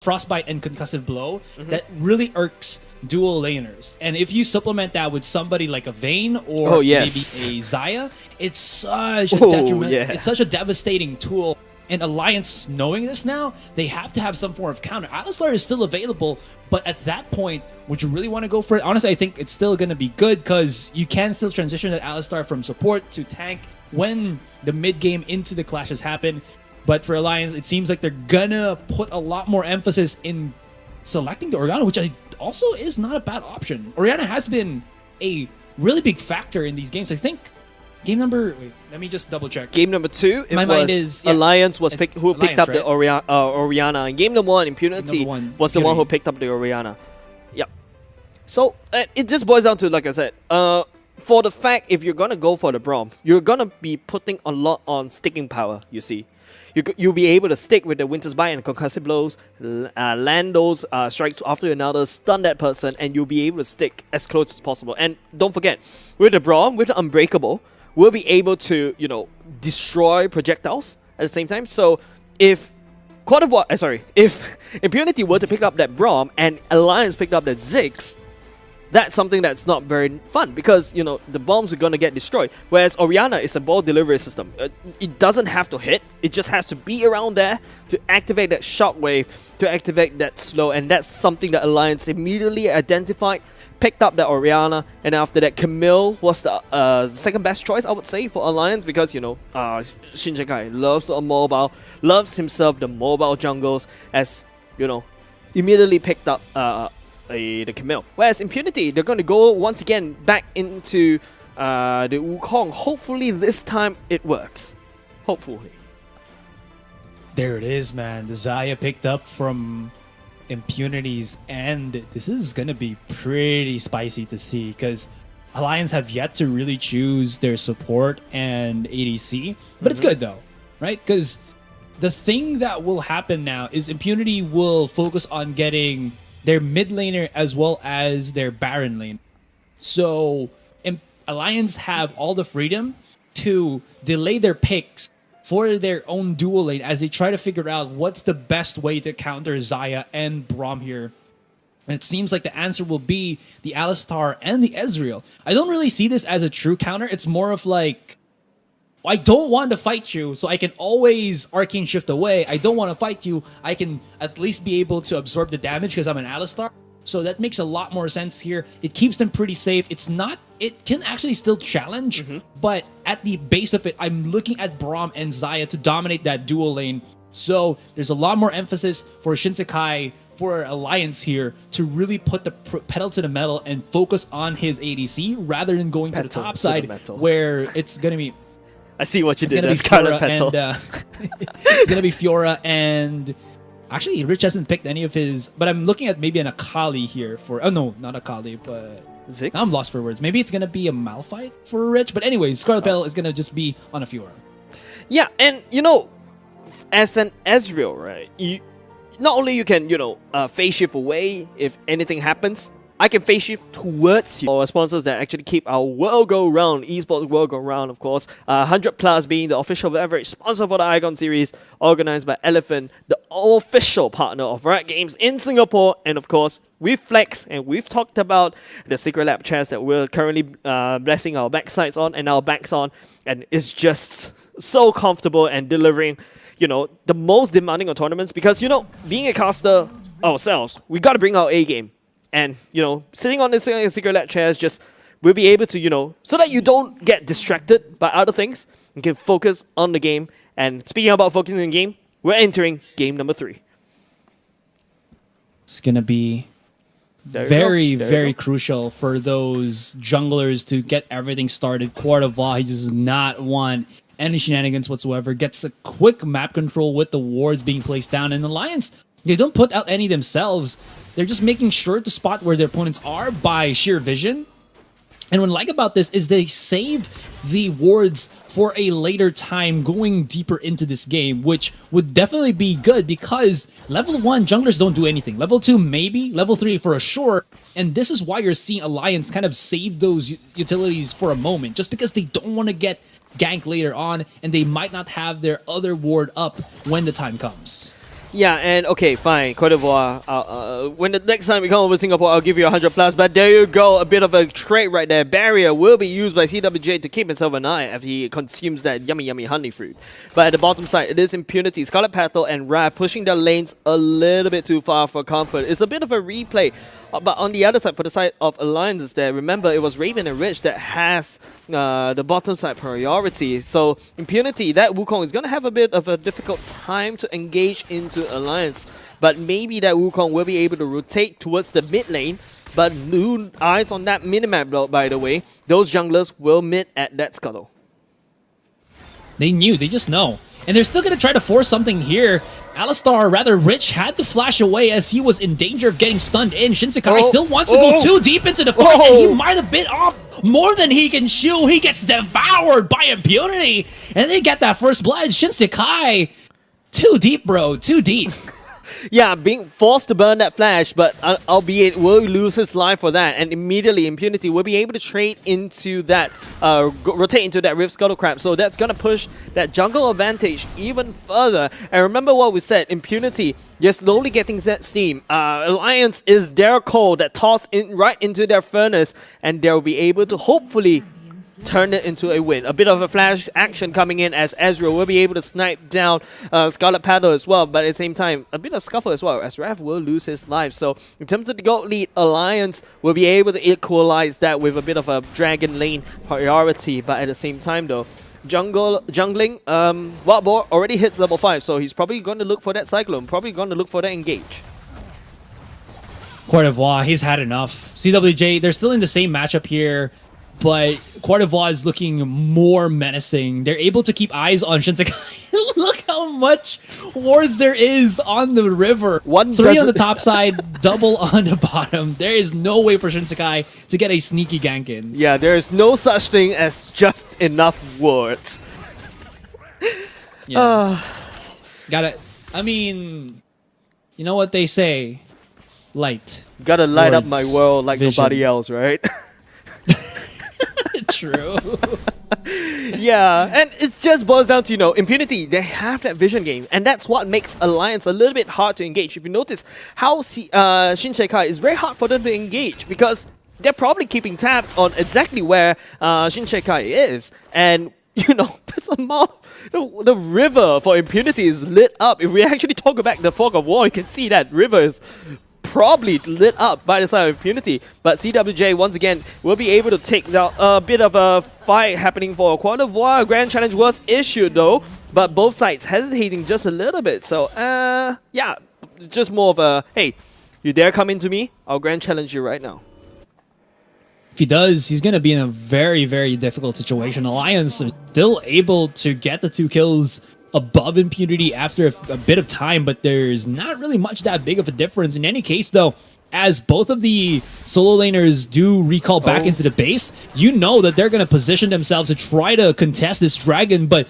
Frostbite and Concussive Blow that really irks dual laners. And if you supplement that with somebody like a Vayne or maybe a Xayah, it's such a it's such a devastating tool. And Alliance, knowing this now, they have to have some form of counter. Alistar is still available, but at that point, would you really want to go for it? Honestly, I think it's still going to be good because you can still transition that Alistar from support to tank when the mid-game into the clashes happen. But for Alliance, it seems like they're going to put a lot more emphasis in selecting the Orianna, which also is not a bad option. Orianna has been a really big factor in these games. I think game number... Wait, let me just double check. Game number 2, Alliance was who picked up the Orianna. And game number 1, Impunity was the one who picked up the Orianna. Yeah. So it just boils down to, like I said, for the fact if you're going to go for the Braum, you're going to be putting a lot on sticking power, you see. You'll be able to stick with the Winter's Bite and Concussive Blows, land those strikes after another, stun that person, and you'll be able to stick as close as possible. And don't forget, with the Braum, with the Unbreakable, we'll be able to, destroy projectiles at the same time. So if if Impunity were to pick up that Braum and Alliance picked up that Ziggs, that's something that's not very fun because, the bombs are going to get destroyed. Whereas Orianna is a ball delivery system. It doesn't have to hit. It just has to be around there to activate that shockwave, to activate that slow. And that's something that Alliance immediately identified, picked up that Orianna. And after that, Camille was the second best choice, I would say, for Alliance because, Shinsekai loves a mobile, loves himself the mobile jungles as, immediately picked up the Camille. Whereas Impunity, they're going to go once again back into the Wukong. Hopefully this time it works. Hopefully. There it is, man. The Xayah picked up from Impunity's end. This is going to be pretty spicy to see because Alliance have yet to really choose their support and ADC. But it's good though, right? Because the thing that will happen now is Impunity will focus on getting their mid laner as well as their Baron lane. So Alliance have all the freedom to delay their picks for their own dual lane as they try to figure out what's the best way to counter Xayah and Braum here. And it seems like the answer will be the Alistar and the Ezreal. I don't really see this as a true counter. It's more of like, I don't want to fight you, so I can always Arcane Shift away. I don't want to fight you. I can at least be able to absorb the damage because I'm an Alistar. So that makes a lot more sense here. It keeps them pretty safe. It can actually still challenge, but at the base of it, I'm looking at Braum and Xayah to dominate that dual lane. So there's a lot more emphasis for Shinsekai, for Alliance here, to really put the pedal to the metal and focus on his ADC rather than going to the top side where it's going to be... I see what you did there, Scarlet Petal. It's going to be Fiora and... Actually, Rich hasn't picked any of his... But I'm looking at maybe an Akali here for... Oh, no, not Akali, but... Ziggs? I'm lost for words. Maybe it's going to be a Malphite for Rich. But anyway, Scarlet Petal is going to just be on a Fiora. Yeah, and, as an Ezreal, right? Not only you can, phase shift away if anything happens, I can phase shift towards you. Our sponsors that actually keep our world go round, esports world go round, of course. 100 Plus being the official beverage sponsor for the Icon series, organized by Eliphant, the official partner of Riot Games in Singapore. And of course, we've flexed and we've talked about the Secret Lab chairs that we're currently blessing our backsides on and our backs on. And it's just so comfortable and delivering, the most demanding of tournaments. Because, being a caster ourselves, we got to bring our A game. And, sitting on the Secret Lab chairs just will be able to, so that you don't get distracted by other things. You can focus on the game. And speaking about focusing on the game, we're entering game number 3. It's going to be very crucial for those junglers to get everything started. Quadrakill, he does not want any shenanigans whatsoever. Gets a quick map control with the wards being placed down. And Alliance, they don't put out any themselves. They're just making sure to spot where their opponents are by sheer vision. And what I like about this is they save the wards for a later time going deeper into this game, which would definitely be good because level 1 junglers don't do anything. Level 2 maybe, level 3 for a sure. And this is why you're seeing Alliance kind of save those utilities for a moment, just because they don't want to get ganked later on and they might not have their other ward up when the time comes. Yeah, and okay, fine, Cote d'Ivoire. When the next time we come over to Singapore, I'll give you 100 plus. But there you go, a bit of a trade right there. Barrier will be used by CWJ to keep himself an eye as he consumes that yummy honey fruit. But at the bottom side, it is Impunity, Scarlet Petal, and Rav pushing their lanes a little bit too far for comfort. It's a bit of a replay. But on the other side, for the side of Alliances there, remember it was Raven and Rich that has the bottom side priority. So Impunity, that Wukong is going to have a bit of a difficult time to engage into Alliance. But maybe that Wukong will be able to rotate towards the mid lane. But new eyes on that minimap though, by the way. Those junglers will mid at that scuttle. They knew, they just know. And they're still going to try to force something here. Alistar, rather Rich, had to flash away as he was in danger of getting stunned in. Shinsekai still wants to go too deep into the fight, and he might have bit off more than he can chew. He gets devoured by Impunity, and they get that first blood. Shinsekai, too deep, bro, too deep. Yeah, being forced to burn that flash, but albeit will lose his life for that, and immediately Impunity will be able to trade into that, rotate into that Rift Scuttlecrab, so that's gonna push that jungle advantage even further. And remember what we said, Impunity, they're slowly getting that steam. Alliance is their coal that toss in right into their furnace, and they'll be able to hopefully turn it into a win. A bit of a flash action coming in as Ezreal will be able to snipe down Scarlet Petal as well, but at the same time, a bit of scuffle as well as Rav will lose his life. So in terms of the gold lead, Alliance will be able to equalize that with a bit of a dragon lane priority, but at the same time though, jungling, Wild Boar already hits level 5, so he's probably going to look for that Cyclone, probably going to look for that engage. Cote d'Ivoire, he's had enough. CWJ, they're still in the same matchup here, but Cote d'Ivoire is looking more menacing. They're able to keep eyes on Shinsekai. Look how much wards there is on the river. 3 on the top side, double on the bottom. There is no way for Shinsekai to get a sneaky gank in. Yeah, there is no such thing as just enough words. Yeah. Gotta, I mean, you know what they say? Light. Gotta light up words, my world like vision. nobody else, right? True. Yeah, and it just boils down to, you know, Impunity, they have that vision game, and that's what makes Alliance a little bit hard to engage. If you notice how Shinsekai is very hard for them to engage, because they're probably keeping tabs on exactly where Shinsekai is, and, you know, this amount, the river for Impunity is lit up. If we actually talk about the Fog of War, you can see that river is probably lit up by the side of Impunity, but CWJ once again will be able to take down a bit of a fight happening for Cote d'Ivoire. Grand Challenge was issued though, but both sides hesitating just a little bit. So yeah, just more of a, hey, you dare come into me? I'll Grand Challenge you right now. If he does, he's going to be in a very, very difficult situation. Alliance is still able to get the 2 kills above Impunity after a bit of time, but there's not really much that big of a difference. In any case, though, as both of the solo laners do recall back into the base, you know that they're going to position themselves to try to contest this dragon, but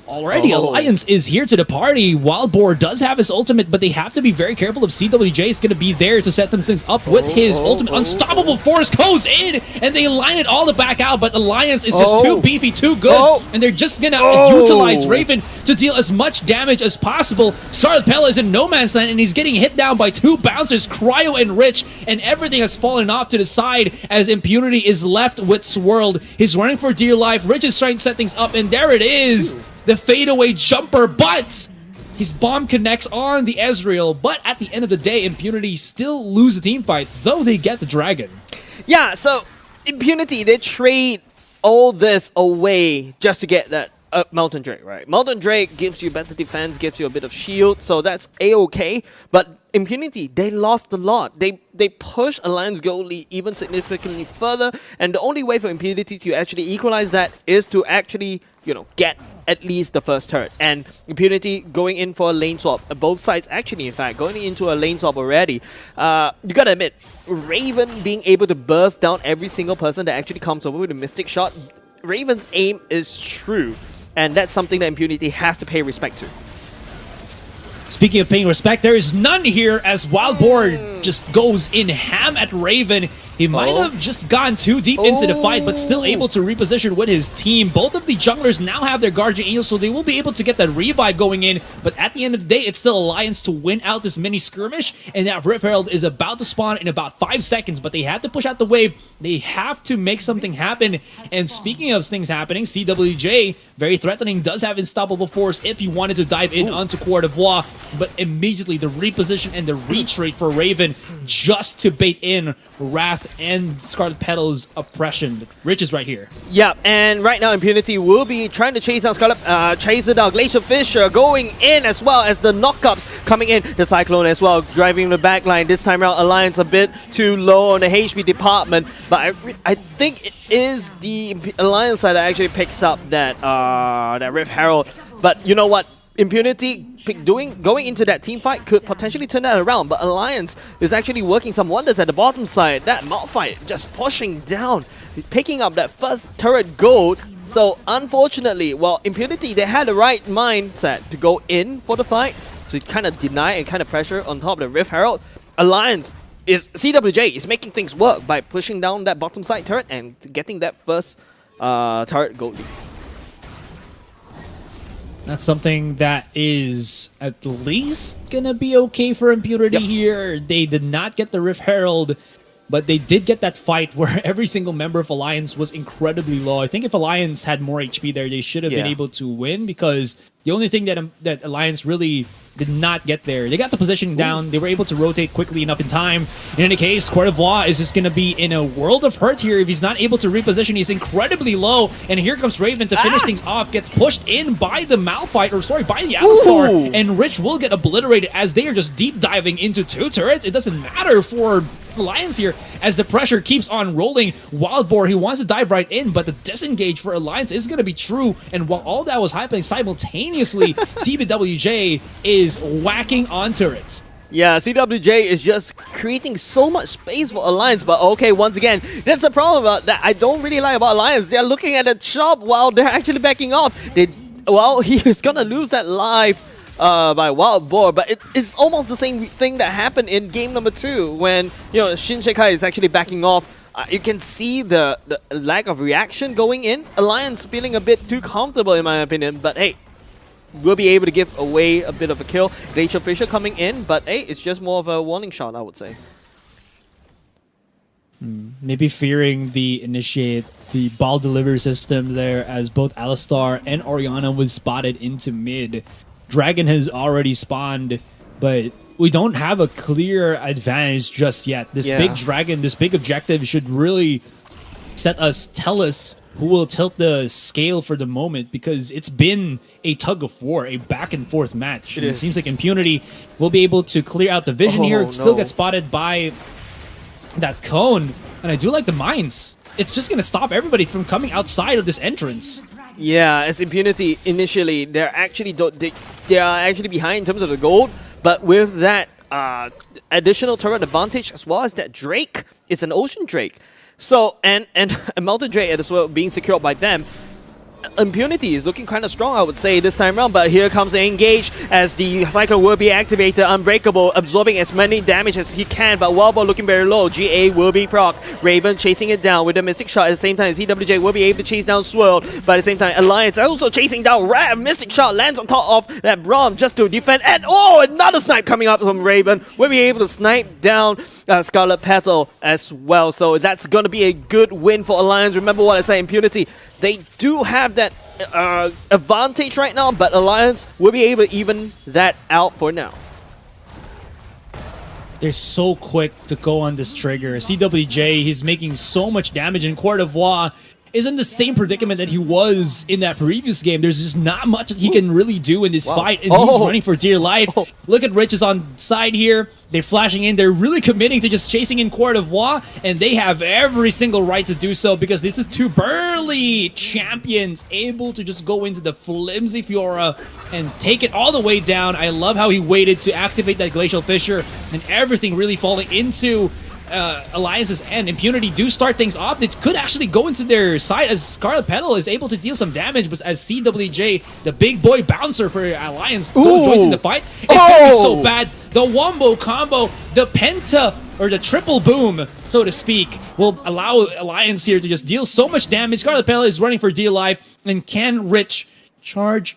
already Alliance is here to the party. Wild Boar does have his ultimate, but they have to be very careful if CWJ is going to be there to set them things up with his ultimate. Unstoppable Force goes in, and they line it all back out, but Alliance is just too beefy, too good, and they're just going to utilize Raven to deal as much damage as possible. Scarlet Petal is in no man's land, and he's getting hit down by 2 bouncers, Cryo and Rich, and everything has fallen off to the side as Impunity is left with Swirled. He's running for dear life. Rich is trying to set things up, and there it is. The fadeaway jumper, but his bomb connects on the Ezreal. But at the end of the day, Impunity still lose the team fight, though they get the dragon. Yeah, so Impunity, they trade all this away just to get that Mountain Drake, right? Mountain Drake gives you better defense, gives you a bit of shield, so that's a-okay. But Impunity, they lost a lot. They pushed Alliance gold lead even significantly further, and the only way for Impunity to actually equalize that is to actually, you know, get at least the first turret. And Impunity going in for a lane swap. Both sides actually, in fact, going into a lane swap already. You gotta admit, Raven being able to burst down every single person that actually comes over with a Mystic Shot, Raven's aim is true. And that's something that Impunity has to pay respect to. Speaking of paying respect, there is none here as Wild Boar just goes in ham at Raven. He might have just gone too deep into the fight, but still able to reposition with his team. Both of the junglers now have their Guardian Angels, so they will be able to get that revive going in. But at the end of the day, it's still Alliance to win out this mini skirmish, and that Rift Herald is about to spawn in about 5 seconds, but they have to push out the wave. They have to make something happen. And speaking of things happening, CWJ, very threatening, does have Unstoppable Force if he wanted to dive in onto Quadrakill, but immediately the reposition and the retreat for Raven just to bait in Wrath and Scarlet Petal's oppression. Rich is right here. Yeah, and right now Impunity will be trying to chase down Scarlet, chase it down. Glacial Fisher going in as well as the knockups coming in. The Cyclone as well, driving the backline. This time around, Alliance a bit too low on the HP department, but I think it is the Alliance side that actually picks up that that Rift Herald. But you know what? Impunity going into that team fight could potentially turn that around, but Alliance is actually working some wonders at the bottom side. That Malphite just pushing down, picking up that first turret gold. So unfortunately, well, Impunity, they had the right mindset to go in for the fight, to kind of deny and kind of pressure on top of the Rift Herald. Alliance CWJ is making things work by pushing down that bottom side turret and getting that first turret gold. That's something that is at least gonna be okay for Impunity here. They did not get the Rift Herald, but they did get that fight where every single member of Alliance was incredibly low. I think if Alliance had more HP there, they should have been able to win, because the only thing that Alliance really did not get there, they got the positioning down, they were able to rotate quickly enough in time. In any case, Quadrakill is just going to be in a world of hurt here if he's not able to reposition. He's incredibly low, and here comes Raven to finish things off, gets pushed in by the Malphite, or sorry, by the Alistar, and Rich will get obliterated as they are just deep diving into 2 turrets. It doesn't matter for Alliance here as the pressure keeps on rolling. Wild Boar, he wants to dive right in, but the disengage for Alliance is going to be true, and while all that was happening simultaneously, CBWJ is whacking on turrets. Yeah, CWJ is just creating so much space for Alliance, but okay, once again, that's the problem that I don't really like about Alliance. They're looking at the shop while they're actually backing off. Well, he is going to lose that life by Wild Boar, but it's almost the same thing that happened in game number 2 when, you know, Shin Shekai is actually backing off. You can see the lack of reaction going in. Alliance feeling a bit too comfortable in my opinion, but hey, we'll be able to give away a bit of a kill. Glacial Fisher coming in, but hey, it's just more of a warning shot, I would say. Maybe fearing the ball delivery system there, as both Alistar and Orianna was spotted into mid. Dragon has already spawned, but we don't have a clear advantage just yet. This big dragon, this big objective should really tell us who will tilt the scale for the moment, because it's been a tug of war, a back and forth match. It seems like Impunity will be able to clear out the vision here. Still get spotted by that cone, and I do like the mines. It's just going to stop everybody from coming outside of this entrance. Yeah, as Impunity initially, they are actually behind in terms of the gold, but with that additional turret advantage as well as that Drake, it's an Ocean Drake. So, and a Melted Drake as well being secured by them. Impunity is looking kind of strong, I would say, this time around, but here comes the engage as the cycle will be activated. Unbreakable, absorbing as many damage as he can, but Wildboar looking very low. GA will be proc. Raven chasing it down with a Mystic Shot. At the same time, CWJ will be able to chase down Swirl, but at the same time, Alliance also chasing down Rav. Mystic Shot lands on top of that Braum just to defend, and another snipe coming up from Raven. Will be able to snipe down Scarlet Petal as well, so that's going to be a good win for Alliance. Remember what I said, Impunity, they do have that advantage right now, but Alliance will be able to even that out for now. They're so quick to go on this trigger. CWJ, he's making so much damage, and Quadrakill is in the same predicament that he was in that previous game. There's just not much that he can really do in this fight, and he's running for dear life. Look at Riches on side here. They're flashing in. They're really committing to just chasing in Quadrakill, and they have every single right to do so, because this is 2 burly champions able to just go into the flimsy Fiora and take it all the way down. I love how he waited to activate that Glacial Fissure, and everything really falling into Alliance's end, Impunity do start things off. It could actually go into their side as Scarlet Petal is able to deal some damage, but as CWJ, the big boy bouncer for Alliance, joins in the fight. It's gonna be so bad. The wombo combo, the penta, or the triple boom, so to speak, will allow Alliance here to just deal so much damage. Scarlet Petal is running for dear life, and can Rich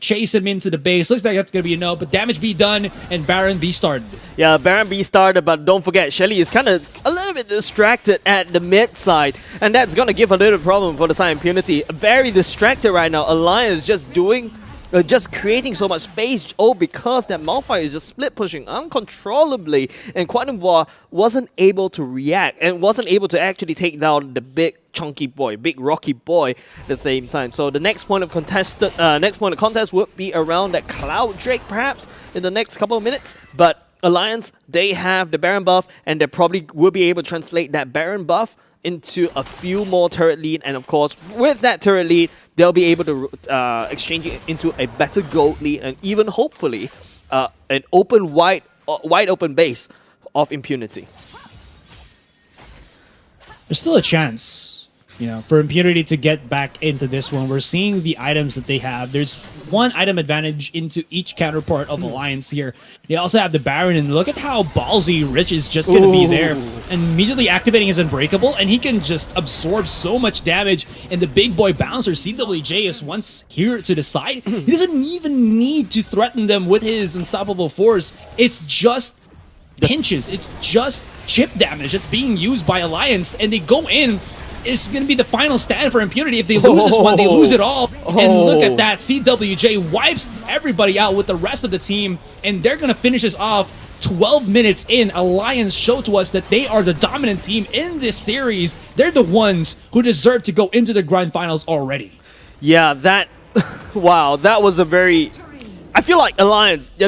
chase him into the base? Looks like that's going to be a no, but damage be done, and Baron be started. Yeah, Baron B started, but don't forget, Shelly is kind of a little bit distracted at the mid side, and that's going to give a little problem for the side Impunity. Very distracted right now. Alliance just creating so much space, because that Malphite is just split pushing uncontrollably, and Quadrakill wasn't able to react and wasn't able to actually take down the big chunky boy, big rocky boy at the same time. So the next point of contest would be around that Cloud Drake perhaps in the next couple of minutes, but Alliance, they have the Baron buff, and they probably will be able to translate that Baron buff into a few more turret lead, and of course with that turret lead they'll be able to exchange it into a better gold lead, and even hopefully an wide open base of Impunity. There's still a chance, you know, for Impunity to get back into this one. We're seeing the items that they have. There's one item advantage into each counterpart of Alliance here. They also have the Baron, and look at how ballsy Rich is just going to be there. And immediately activating his Unbreakable, and he can just absorb so much damage. And the big boy bouncer, CWJ, is once here to the side. He doesn't even need to threaten them with his Unstoppable Force. It's just pinches. It's just chip damage that's being used by Alliance, and they go in. It's going to be the final stand for Impunity. If they lose this one, they lose it all. And look at that. CWJ wipes everybody out with the rest of the team, and they're going to finish this off 12 minutes in. Alliance showed to us that they are the dominant team in this series. They're the ones who deserve to go into the grand finals already. Yeah, that... wow, that was a very... I feel like Alliance...